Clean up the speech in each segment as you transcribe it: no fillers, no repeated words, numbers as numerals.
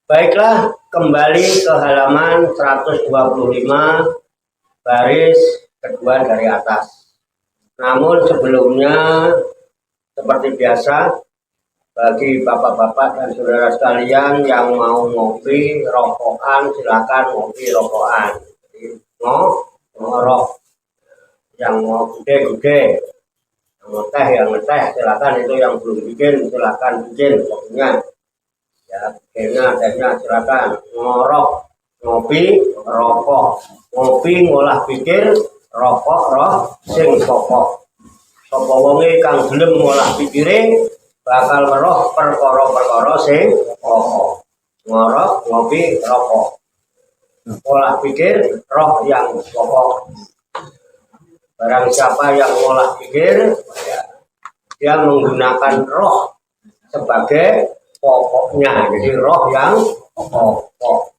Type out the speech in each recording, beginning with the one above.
Baiklah, kembali ke halaman 125 baris kedua dari atas. Namun sebelumnya, seperti biasa, bagi bapak-bapak dan saudara sekalian yang mau ngopi rokokan, silakan ngopi rokokan. Jadi, ngorok, yang mau gude-gude, yang ngeteh silakan, itu yang belum bikin silakan bikin kopinya. Ya, tehnya silakan. Ngorok, ngopi, rokok. Ngopi ngolah pikir, rokok sing pokok. Sapa wonge kang gelem ngolah pikire bakal weruh perkara-perkara sing pokok. Ngorok, ngopi, rokok. Ngolah pikir, roh yang pokok. Barang siapa yang ngolah pikir, ya, dia menggunakan roh sebagai pokoknya, jadi roh yang pokok,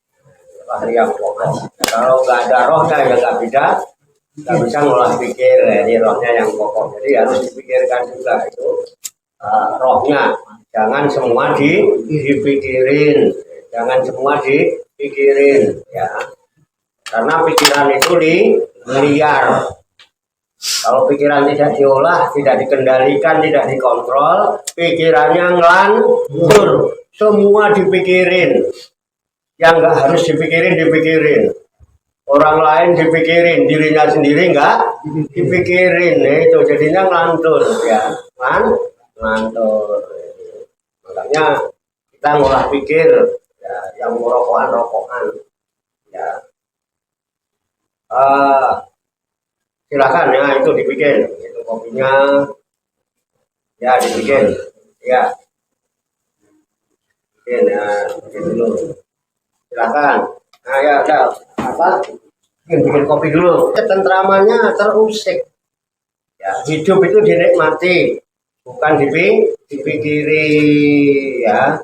yang pokok. Kalau nggak ada rohnya ya nggak bisa ngolah pikir, jadi rohnya yang pokok. Jadi harus dipikirkan juga itu rohnya. Jangan semua dipikirin, jangan semua dipikirin, ya. Karena pikiran itu liar. Kalau pikiran tidak diolah, tidak dikendalikan, tidak dikontrol, pikirannya ngelantur. Semua dipikirin. Yang nggak harus dipikirin. Orang lain dipikirin, dirinya sendiri nggak dipikirin. Itu jadinya ngelantur, ya. Ngelantur. Makanya kita ngolah pikir, ya, yang rokokan, ya. Silakan ya, itu dibikin, itu kopinya ya dibikin, ya bikin ya, bikin dulu, silakan. Nah ya udah, bikin kopi dulu. Ketentramannya terusik, ya. Hidup itu dinikmati, bukan dipikiri, ya.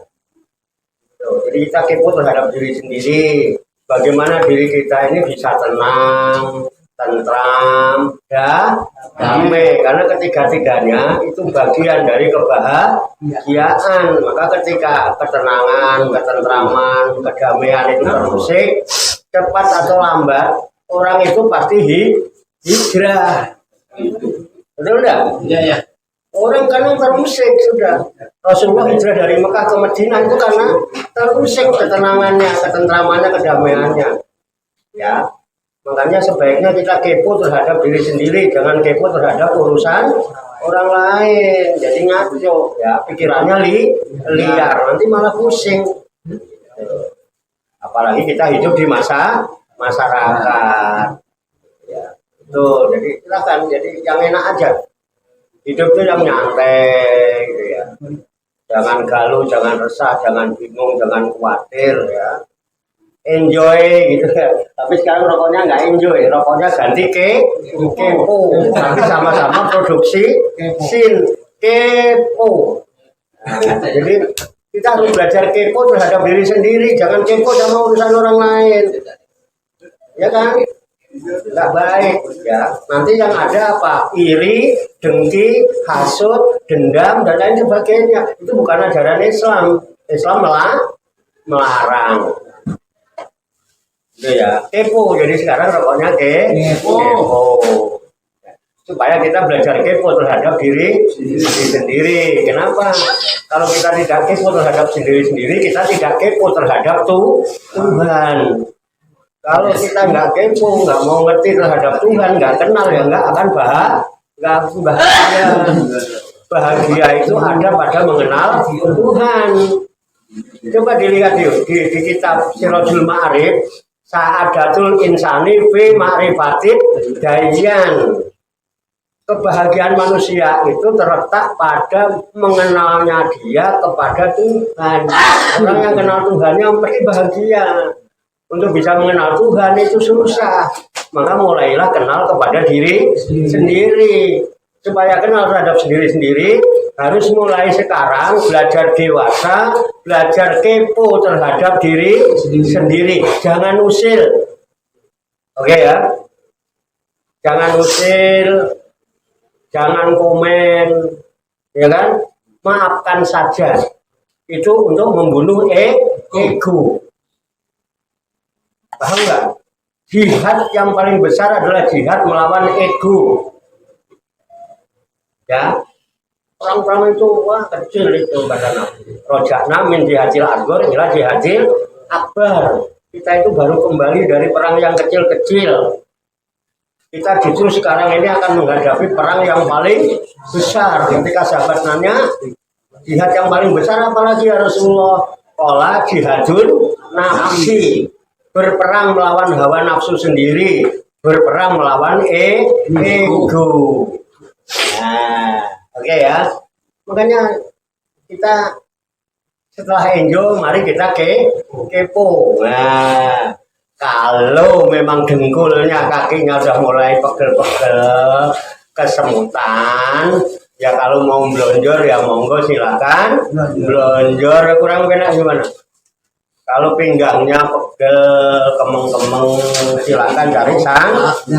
Jadi kita kepo terhadap diri sendiri, bagaimana diri kita ini bisa tenang, tentram, damai, karena ketiga-tiganya itu bagian dari kebahagiaan. Maka ketika ketenangan, ketentraman, kedamaian itu terusik, cepat atau lambat orang itu pasti hijrah. Betul enggak? Iya. Orang karena terusik sudah. Rasulullah hijrah dari Mekah ke Madinah itu karena terusik ketenangannya, ketentramannya, kedamaiannya, ya. Makanya sebaiknya kita kepo terhadap diri sendiri, jangan kepo terhadap urusan orang lain. Jadi ngaco, ya, pikirannya liar, nanti malah pusing. Apalagi kita hidup di masyarakat, ya. Tuh, jadi silakan, jadi yang enak aja. Hidup itu yang nyantai, gitu ya. Jangan galuh, jangan resah, jangan bingung, jangan khawatir, ya. Enjoy gitu ya. Tapi sekarang rokoknya nggak enjoy, rokoknya ganti kepo. Tapi sama-sama produksi kepo. Nah, jadi kita harus belajar kepo terhadap diri sendiri, jangan kepo sama urusan orang lain, ya kan? Nggak baik, ya. Nanti yang ada apa? Iri, dengki, hasut, dendam, dan lain sebagainya. Itu bukan ajaran Islam. Islam melarang. Itu ya, kepo. Jadi sekarang rokoknya kepo. Supaya kita belajar kepo terhadap diri sendiri. Kenapa? Kalau kita tidak kepo terhadap diri sendiri, kita tidak kepo terhadap Tuhan. Kalau kita nggak kepo, nggak mau ngerti terhadap Tuhan, nggak kenal, ya nggak akan bahagia. Bahagia itu ada pada mengenal Tuhan. Coba dilihat yuk di kitab Sirajul Ma'arif, Sa'adatul insani fi ma'rifatid dayyan. Kebahagiaan manusia itu terletak pada mengenalnya dia kepada Tuhan. Orang yang kenal Tuhannya pasti bahagia. Untuk bisa mengenal Tuhan itu susah. Maka mulailah kenal kepada diri sendiri. Supaya kenal terhadap sendiri harus mulai sekarang belajar dewasa, belajar kepo terhadap diri sendiri. Jangan usil, oke ya? Jangan usil, jangan komen, ya kan? Maafkan saja. Itu untuk membunuh ego. Paham nggak? Jihad yang paling besar adalah jihad melawan ego. Ya, perang-perang itu wah kecil itu kata Nabi. Rojakna min jihadil akbar ila jihadil akbar. Kita itu baru kembali dari perang yang kecil-kecil. Kita justru sekarang ini akan menghadapi perang yang paling besar. Ketika sahabat nanya, jihad yang paling besar apalagi ya Rasulullah? Qala jihadun nafsi. Berperang melawan hawa nafsu sendiri, berperang melawan ego. Nah, oke ya. Makanya kita setelah enjoy, mari kita kepo. Nah, kalau memang dengkulnya, kakinya udah mulai pegel-pegel, kesemutan, ya kalau mau blonjor ya monggo silakan blonjor. Kurang enak gimana? Kalau pinggangnya pegel, kemeng-kemeng, silakan cari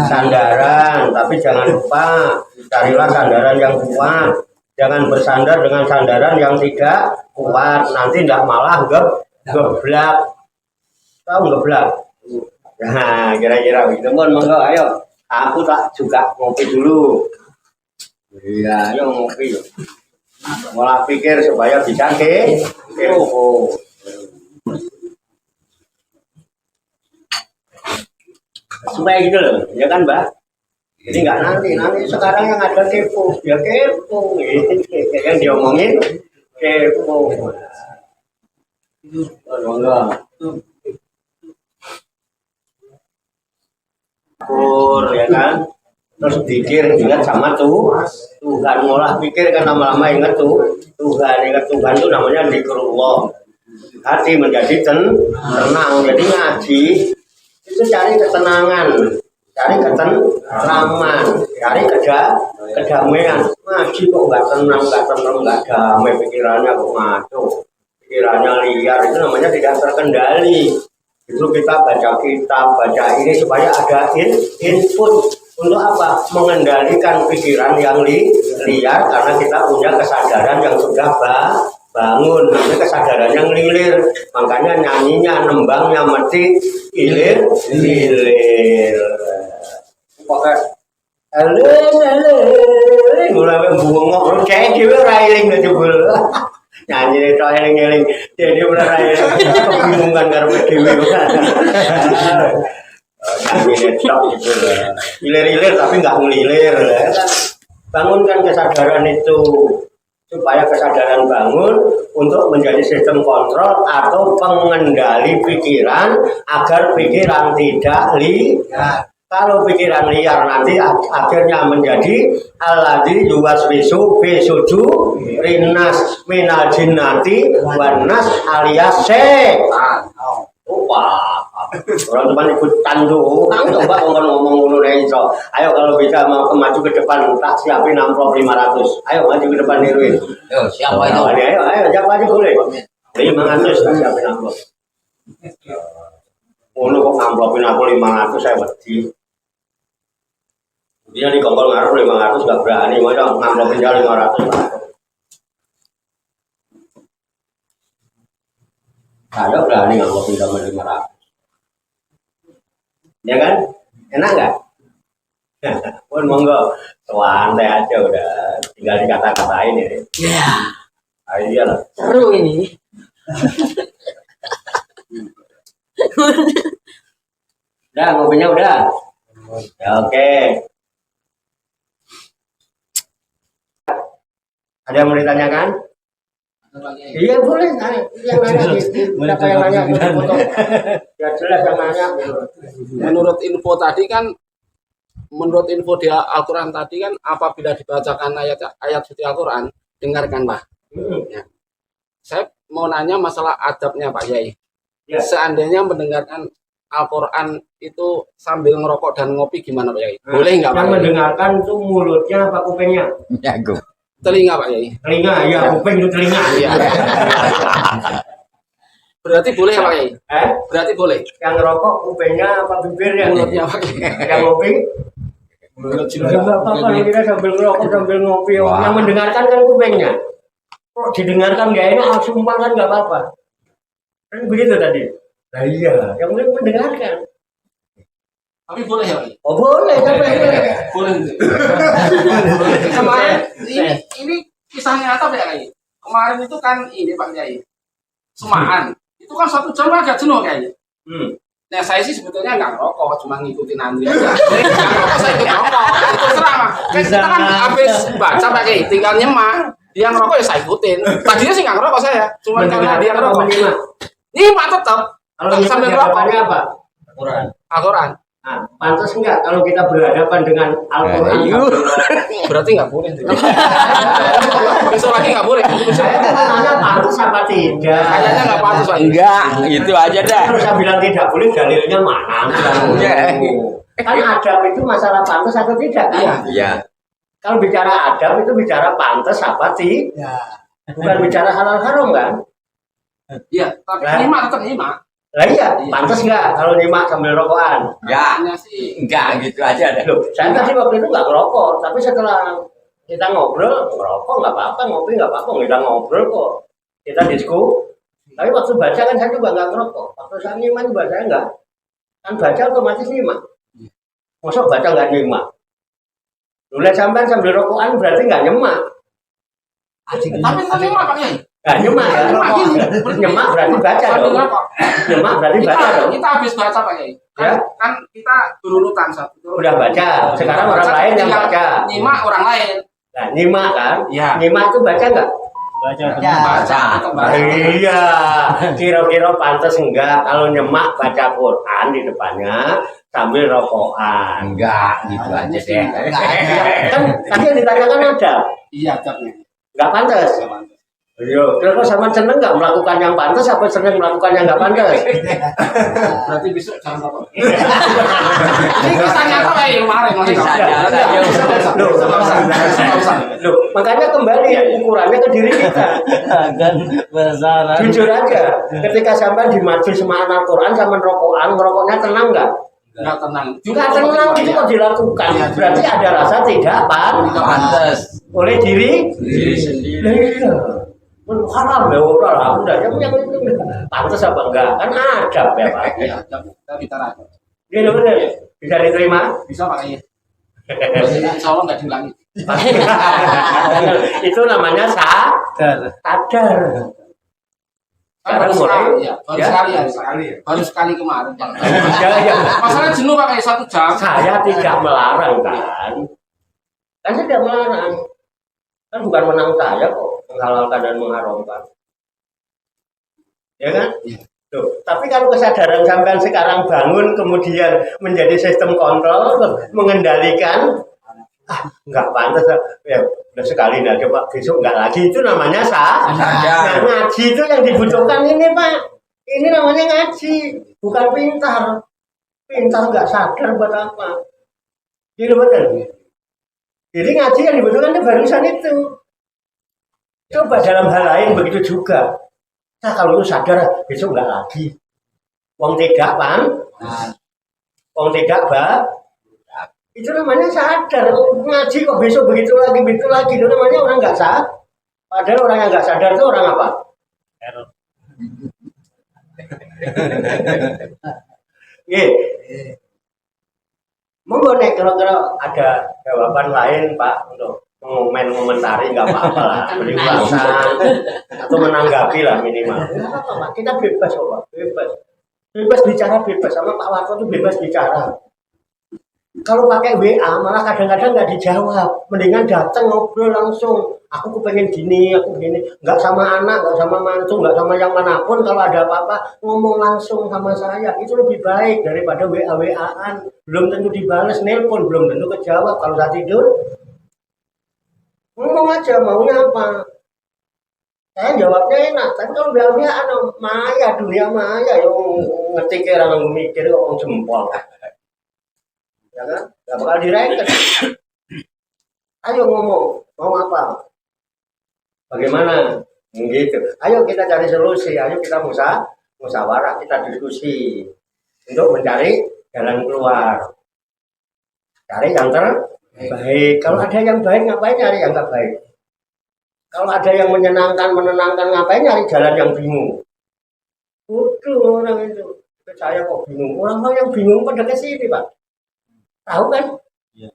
sandaran. Tapi jangan lupa, carilah sandaran yang kuat. Jangan bersandar dengan sandaran yang tidak kuat. Nanti tidak malah geblak. Tahu geblak? Nah, kira-kira begitu. Monggo, ayo. Aku tak juga ngopi dulu. Iya, ayo ngopi. Malah pikir supaya bisa kepo. Supaya gitu loh, ya kan Mbak? Jadi nggak nanti sekarang yang ada kepo, ya kepo, yang diomongin kepo. Enggak. Ya kan? Terus pikir ingat sama Tuhan, ngolah pikir kan lama-lama ingat Tuhan itu namanya zikrullah. Hati menjadi tenang, jadi ngaji itu cari ketenangan, cari ketentraman, cari kedamaian. Ngaji kok nggak tenang, nggak damai, pikirannya kok ngaco, pikirannya liar, itu namanya tidak terkendali. Itu kita baca kitab, baca ini supaya ada input untuk apa? Mengendalikan pikiran yang liar, karena kita punya kesadaran yang sudah bangun, ini kesadarannya ngelilir, makanya nyanyinya, nembangnya mesti ilir, pakai mulai bungok, kayak gitu railing aja bul, nyanyi itu eling, jadi mulai railing, kebingungan karena dewi, nyanyi itu ilir tapi nggak ngelilir, bangunkan kesadaran itu. Supaya kesadaran bangun untuk menjadi sistem kontrol atau pengendali pikiran agar pikiran tidak liar. Kalau pikiran liar nanti akhirnya menjadi alladzi yuwaswisu fi sudurinas minal jinnati wan nas alias setan. Orang teman ikut tandu, coba ngomong Indonesia. Ayo kalau bisa mau maju ke depan, tak siapin amplop 500. Ayo maju ke depan Nirwin. Siapa itu? Ayo siapa aja boleh. 500 tak siapin amplop. Kok amplopin aku 500 saya wedi. Dia di kongkol ngaruh 500 gak berani, mau dong amplopin dia 500. Saya berani ngamplopin sama 500. Ya kan? Enak nggak? Pun monggo, santai aja udah, tinggal dikata-katain ini. Iya. Iya lah. Seru ini. Udah, ngopinya udah. Ya, oke. Ada yang mau ditanyakan? Iya boleh, yang nanya siapa yang nanya foto, ya jelas yang nanya. Menurut info tadi kan, menurut info di Al-Quran tadi kan, apabila dibacakan ayat suci Al-Quran, dengarkan Pak. Ya. Saya mau nanya masalah adabnya Pak Yai. Ya. Seandainya mendengarkan Al-Quran itu sambil ngerokok dan ngopi gimana Pak Yai? Boleh nggak Pak? Yang mendengarkan itu mulutnya apa kupingnya? Ya, go. Telinga Pak Yai. Telinga, ya kuping itu telinga. Ya. Berarti boleh Pak Yai? Berarti boleh. Yang rokok kupingnya apa bibirnya? Mulutnya Pak Yai. Yang ngopi? Mulut juga apa-apa, kita sambil ngerokok sambil ngopi. Yang mendengarkan kan kupingnya. Kok didengarkan nggak enak, sumpah kan nggak apa-apa. Kan begitu tadi. Nah iya, yang mungkin mendengarkan. Tapi boleh ya? Oh boleh, siapa yang boleh? Boleh. Kemarin ini kisah nyata Pak Kiai. Kemarin itu kan ini Pak Kiai. Semaan. Itu kan 1 jam agak jenuh kayaknya. Nah saya sih sebetulnya nggak ngerokok, cuma ngikutin Andri aja. Jadi nggak ngerokok saya ikut ngerokok. Itu serah mah. Kan kita kan habis baca Pak Kiai, tinggal nyemak. Dia ngerokok ya saya ikutin. Tadinya sih nggak ngerokok saya, cuma karena dia ngerokok. Nyimak tetap. Kalau sambil jawabannya apa? Al-Quran. Nah, pantas enggak kalau kita berhadapan dengan Al-Quran? Berarti nggak boleh. Besok lagi nggak boleh. Saya tanya pantas apa tidak? Kayaknya nggak pantas Pak. Enggak, itu aja dah. Kalau saya bilang tidak boleh, dalilnya mana? Kan adab itu masalah pantas atau tidak? Iya. Iya. Kalau bicara adab itu bicara pantas apa tidak? Bukan bicara halal haram kan? Iya, tapi nyimak tetap nyimak. Lah iya, pantas enggak kalau nyimak sambil rokokan? Enggak. Hanya sih. Enggak, gitu aja dah. Loh, saya tadi waktu itu nggak ngerokok, tapi setelah kita ngobrol, ngerokok nggak apa-apa, ngopi nggak apa-apa, kita ngobrol kok. Kita diskusi. Tapi waktu baca kan saya juga nggak ngerokok. Waktu saya nyimak juga saya nggak. Kan baca otomatis nyimak. Masa baca nggak nyimak? Lihat sambil rokokan berarti nggak nyemak. Tapi nyimak Pak Kiai. Nah, nyemak ya. Nyemak berarti baca dong. Nyemak berarti baca dong. Kita habis baca Pak Kiai. Ya. Kan kita berurutan satu. Udah baca. Sekarang orang lain yang baca. Nyimak orang lain. Nah, nyimak kan? Iya. Nyimak itu baca nggak? Baca. Iya, kira-kira pantas enggak kalau nyemak baca Quran di depannya sambil rokokan? Enggak, gitu aja deh. Kan tadi yang ditanyakan ada, Iya, capnya. nggak pantas. Iya, kira-kira sama seneng nggak melakukan yang pantas apa seneng melakukan yang nggak pantas? Berarti besok jangan apa. Ini kisah nyata kayak kemarin. Loh, makanya kembali ukurannya ke diri kita. Jujur aja, ketika sampai di majelis semaan Al-Quran sama rokokan, ngerokoknya tenang nggak? Nggak tenang. Nggak tenang itu kok dilakukan. Berarti ada rasa tidak Pantes. oleh diri sendiri. Iya. Haram ya orang udah yang itu pantas apa enggak kan adab ya Pak. Iya, kita bicara. Ini benar bisa diterima. Bisa Pak Kiai. Insya Allah nggak diulangi. Itu namanya sadar. Sekarang mulai baru sekali ya. Baru sekali kemarin. ya. Masalah jenuh Pak Kiai 1 jam. Saya tidak melarang kan. Kan saya tidak melarang. Kan bukan menang saya kok menghalalkan dan mengharamkan. Ya kan? Tuh, tapi kalau kesadaran sampean sekarang bangun kemudian menjadi sistem kontrol mengendalikan enggak pantas ya udah sekali enggak ada Pak besok enggak lagi itu namanya nah, ngaji itu yang dibutuhkan ini Pak ini namanya ngaji bukan pintar enggak sadar buat apa gitu betul jadi ngaji yang dibutuhkan itu barusan itu coba dalam hal lain begitu juga. Nah kalau lu sadar besok enggak lagi. Wong tidak wong tidak itu namanya sadar. Ngaji kok besok begitu lagi itu namanya orang enggak sadar. Padahal orang yang enggak sadar itu orang apa? Error. Monggo nek kira-kira ada jawaban lain Pak untuk mengomentari nggak apa-apa lah beri ulasan atau menanggapi lah minimal nggak apa-apa kita bebas kok bebas bicara bebas sama Pak Warto itu bebas bicara kalau pakai WA malah kadang-kadang nggak dijawab mendingan datang ngobrol langsung aku kepengen gini aku begini nggak sama anak nggak sama mantu nggak sama yang manapun kalau ada apa-apa ngomong langsung sama saya itu lebih baik daripada WA-WAan belum tentu dibales nelpon belum tentu kejawab kalau saat tidur ngomong aja maunya apa saya jawabnya enak tapi kalau bilangnya maya dunia maya yang ngetik orang mikir orang jempol ya kan gak bakal direken ayo ngomong mau apa bagaimana gitu ayo kita cari solusi ayo kita musyawarah kita diskusi untuk mencari jalan keluar cari yang baik. Kalau ada yang baik ngapain nyari yang nggak baik? Kalau ada yang menenangkan ngapain nyari jalan yang bingung? Bodoh orang itu. Saya kok bingung. Orang-orang yang bingung pada ke sini, Pak. Tahu kan? Iya.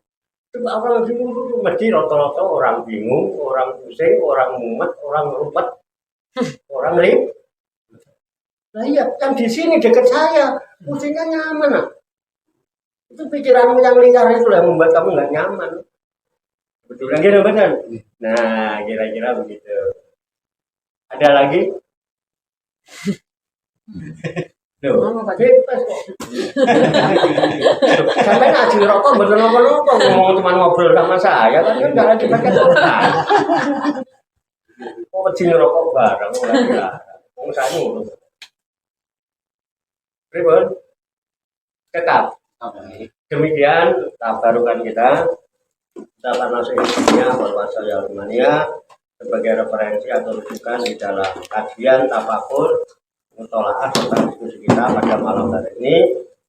Coba orang bingung itu mesti rata-rata orang bingung, orang pusing, orang mumet, orang rupet, orang lip. Nah iya, yang di sini dekat saya, pusingnya nyaman. Nah. Itu pikiranmu yang liar itu yang membuat kamu nggak nyaman. Betul kan gitu, benar? Nah, kira-kira begitu. Ada lagi? Loh, bebas kok. Sampai ngaji rokok bener apa-apa ngomong teman ngobrol sama saya kan nggak lagi pakai rokok. Oh, kecil rokok bareng lagi lah. Mau saya ngurus. Ribon, tetap. Demikian tabarukan kita. Kita karena seimbangnya bahwa saya Armania sebagai referensi atau rujukan di dalam kajian tafakur mutolaah tentang diskusi kita pada malam hari ini.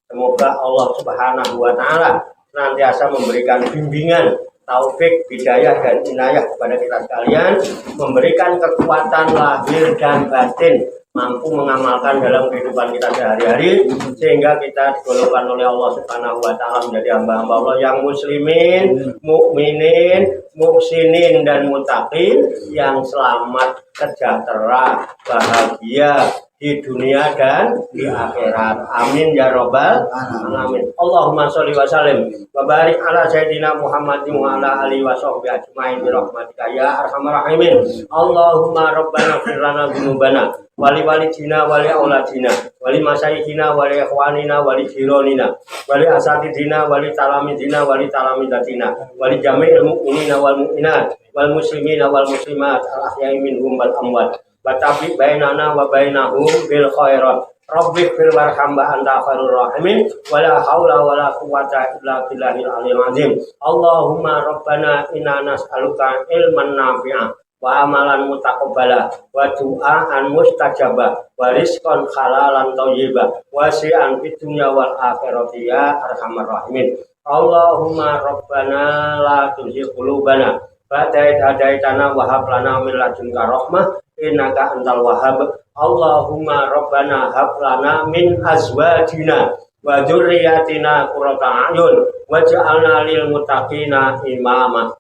Semoga Allah Subhanahu wa Ta'ala senantiasa memberikan bimbingan, taufik, hidayah dan inayah kepada kita sekalian, memberikan kekuatan lahir dan batin, mampu mengamalkan dalam kehidupan kita sehari-hari, sehingga kita digolongkan oleh Allah Subhanahu wa Ta'ala menjadi hamba-hamba Allah yang muslimin, mukminin, muhsinin dan muttaqin, yang selamat, sejahtera, bahagia di dunia dan di akhirat. Amin ya robbal alamin. Allahumma sholli wa sallim wa barik ala sayyidina Muhammadin wa ala alihi wa sahbihi ajmain bi rahmatika ya arhamar rahimin. Allahumma rabbana ighfir lana dzunubana wali walidina wali auladina wali masyayikhina wali ikhwanina wali jironina wali asatidina wali talamidina wali talamidatina wali jami'il mu'minina wal mu'minat wal muslimina wal muslimat al ahya'i minhum wal amwat wa tabiq bainana wa bainahum bil khairat. Rabbi fil warham wa anta khairur rahimin wa la haula wa la quwwata illa billahil aliyil azim. Allahumma rabbana inna nas'aluka ilman nafi'an wa amalan mutaqabbala wa du'aan mustajaba wa rizqan halalan thayyiba wa si'an fid dunya wal akhirati ya arhamar rahimin. Allahumma rabbana la tuzigh qulubana ba'da idh hadaitana wa hab lana min ladunka rahmah innaka antal wahhab. Allahumma rabbana hab lana min azwajina wa dzurriyyatina qurrata a'yun waj'alna lil muttaqina imama.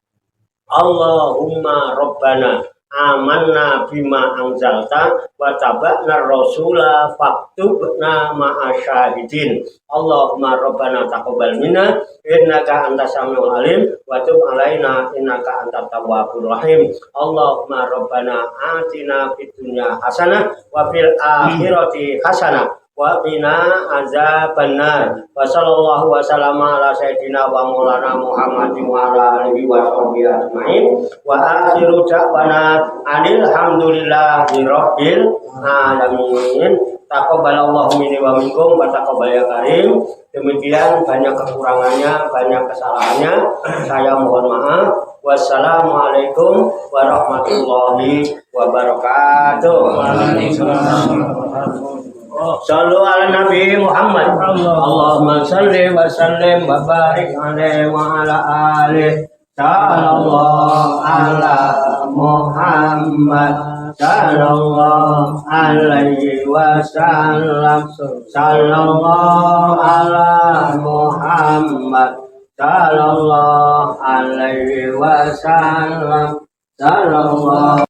Allahumma rabbana amanna bima anzalta wa taba'na rasula faktubna ma'asyahidin. Allahumma rabbana taqabbal minna innaka antas samiul alim wa tub alaina innaka antat tawwabur rahim. Allahumma rabbana atina fid dunya hasanah wa fil akhirati hasanah wa qina azabannar. Wa sallallahu wa sallama ala sayyidina wa maulana Muhammadin wa ala alihi wa sahbihi ajmain. Wa akhiru da'wana alhamdulillahi rabbil alamin. Taqabbalallahu minni wa minkum wa taqabbal ya karim. Demikian, banyak kekurangannya, banyak kesalahannya, saya mohon maaf. Wassalamualaikum warahmatullahi wabarakatuh. Sallu ala Nabi Muhammad. Allahumma salli wa sallim wa barik alaihi wa ala alihi. Sallallahu ala Muhammad. Sallallahu alaihi wasallam. Sallallahu ala Muhammad. Sallallahu alaihi wasallam. Sallallahu